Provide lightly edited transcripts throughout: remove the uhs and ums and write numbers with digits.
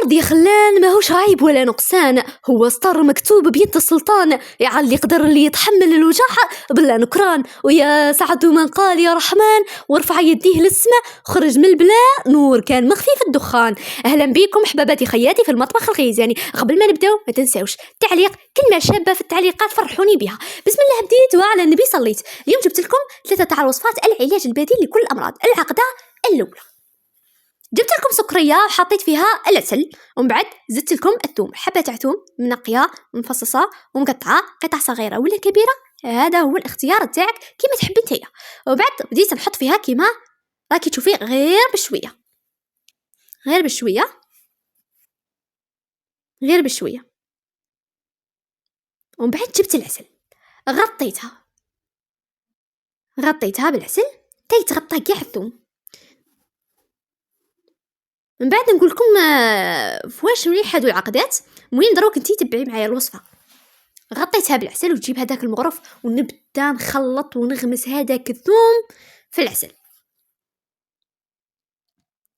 السطر دي خلان ماهوش عيب ولا نقصان، هو سطر مكتوب بيد السلطان، يعلي يقدر اللي يتحمل الوجع بلا نكران. ويا سعد من قال يا رحمن ورفع يديه للسماء، خرج من البلاء نور كان مخفي في الدخان. اهلا بكم حباباتي خياتي في المطبخ الغيزاني. قبل ما نبداو ما تنساوش تعليق، كلمه شابه في التعليقات فرحوني بها. بسم الله بديت وعلى النبي صليت. اليوم جبت لكم 3 تاع وصفات العلاج البديل لكل الامراض. العقده الاولى، جبت لكم سكريه وحطيت فيها العسل، ومن بعد زدت لكم الثوم، حبه تاع ثوم منقيه مفصصه ومقطعه قطع صغيره ولا كبيره، هذا هو الاختيار تاعك كيما تحبي نتايا. وبعد بديت نحط فيها كيما راكي تشوفي غير بشويه غير بشويه غير بشويه. ومن بعد جبت العسل غطيتها بالعسل تيتغطى كاع الثوم. من بعد نقول لكم فواش مليح هادو العقدات، المهم دروك انتي تبعي معايا الوصفه. غطيتها بالعسل وتجيب هذاك المغرف ونبدا نخلط ونغمس هذاك الثوم في العسل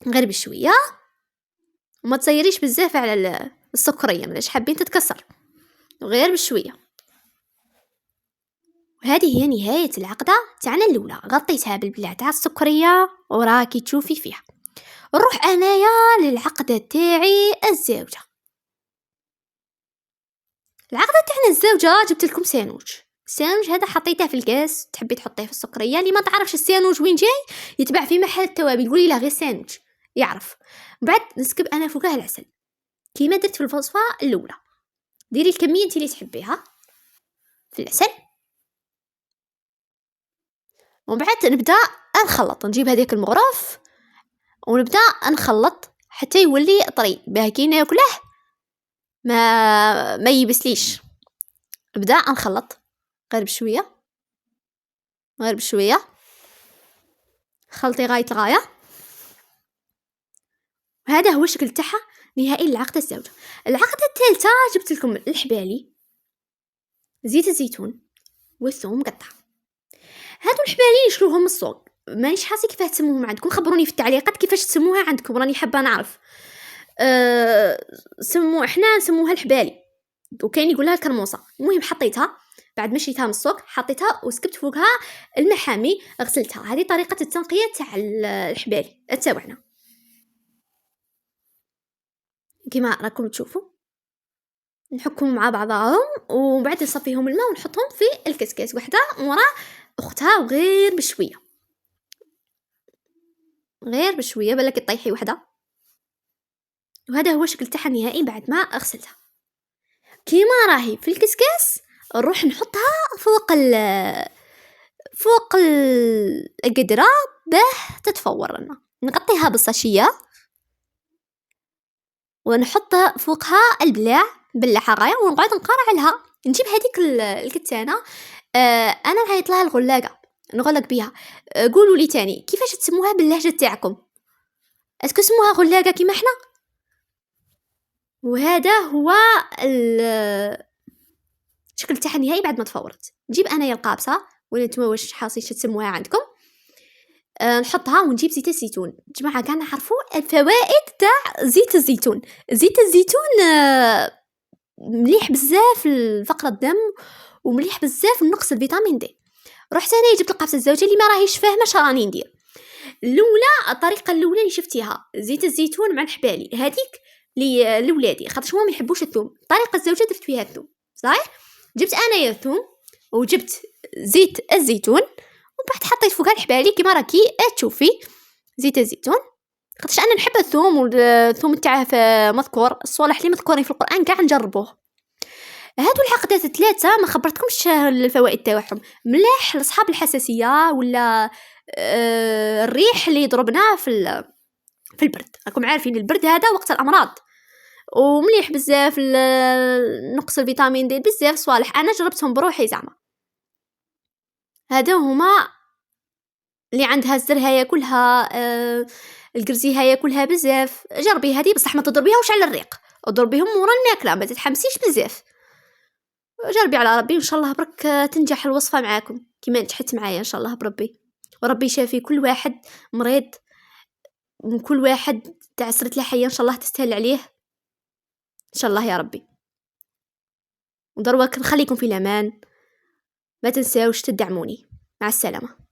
غير بشويه، وما تصيريش بزاف على السكريه ملاش حابين تتكسر، غير بشويه. وهذه هي نهايه العقده تاعنا الاولى. غطيتها بالبلع تاع السكريه وراكي تشوفي فيها. نروح انايا للعقده تاعي الزوجه. العقده تاعنا الزوجه جبت لكم ساندويتش. الساندويتش هذا حطيته في الكاس، تحبي تحطيه في السكريه. اللي ما تعرفش الساندويتش وين جاي يتباع في محل التوابل، قولي له غير ساندويتش يعرف. بعد نسكب انا فوقها العسل كيما درت في الوصفه الاولى. ديري الكميه انت اللي تحبيها في العسل، ومن بعد نبدا نخلط. نجيب هذاك المغرف ونبدا نخلط حتى يولي طري باه كي ناكله ما يبسليش. نبدا نخلط غير بشويه خلطي غايه الغايه. وهذا هو الشكل تاعها نهائي للعقده الزوجه. العقده الثالثه جبت لكم الحبالي، زيت الزيتون والثوم مقطع. هادو الحبالي نشروهم من السوق، مانيش حاسه كيفاه تسموهم عندكم، خبروني في التعليقات كيفاش تسموها عندكم، راني حابه نعرف. احنا نسموها الحبالي وكاين يقولها الكرموسه. المهم حطيتها بعد ما شريتها من السوق، حطيتها وسكبت فوقها المحامي غسلتها. هذه طريقه التنقيه تاع الحبالي تاعنا كما راكم تشوفوا. نحكهم مع بعضهم ومن بعد نصفيهم الماء ونحطهم في الكسكاس وحده ورا اختها، وغير بشويه بالك تطيحي وحده. وهذا هو الشكل تاعها النهائي بعد ما غسلتها كيما راهي في الكسكاس. نروح نحطها فوق القدره باه تتفور لنا. نغطيها بالصاشيه ونحط فوقها البلاع بالحرايه ونقعد نقرع لها. نجيب هذيك الكتانه، انا نعيط لها الغلاقه، نغلق بها. قولوا لي تاني كيفاش تسموها باللهجه تاعكم، اسكو سموها غلاقه كيما احنا؟ وهذا هو الشكل تاعها النهائي بعد ما تفورت. نجيب انايا القابصه ولا نتوما واش حاصين تسموها عندكم، نحطها ونجيب زيت الزيتون. جماعه كاع نعرفوا الفوائد تاع زيت الزيتون. زيت الزيتون مليح بزاف لفقر الدم ومليح بزاف لنقص الفيتامين دي. رحت انا جبت القابصه الزوجه اللي ما راهيش فاهمه اش راني ندير. الطريقه الاولى اللي شفتيها زيت الزيتون مع الحبالي، هذيك لولادي خاطر هما ما يحبوش الثوم. الطريقه الزوجه درت فيها الثوم صحيح. جبت انايا الثوم وجبت زيت الزيتون وبعد حطيت فوقها الحبالي كيما راكي تشوفي. زيت الزيتون خاطرش انا نحب الثوم والثوم تاعه مذكور، الصوالح اللي مذكورين في القران كاع نجربوه. هادو العقدات الثلاثه ما خبرتكمش الفوائد تاعهم، ملاح لاصحاب الحساسيه ولا الريح اللي يضربنا في البرد. راكم عارفين البرد هذا وقت الامراض، ومليح بزاف نقص الفيتامين دي بزاف صوالح. انا جربتهم بروحي زعما. هذا هما اللي عندها الزرها ياكلها، القرزيها ياكلها بزاف. جربي هذه بصح ما تضربيهاش على الريق، اضربيهم ورا الماكله ما تتحمسيش بزاف. جربي على ربي وان شاء الله برك تنجح الوصفه معاكم كيما نجحت معايا ان شاء الله بربي. وربي يشافي كل واحد مريض وكل واحد تعسرت له حياه ان شاء الله تستاهل عليه إن شاء الله يا ربي. ودروك نخليكم في الأمان، ما تنساوش تدعموني. مع السلامة.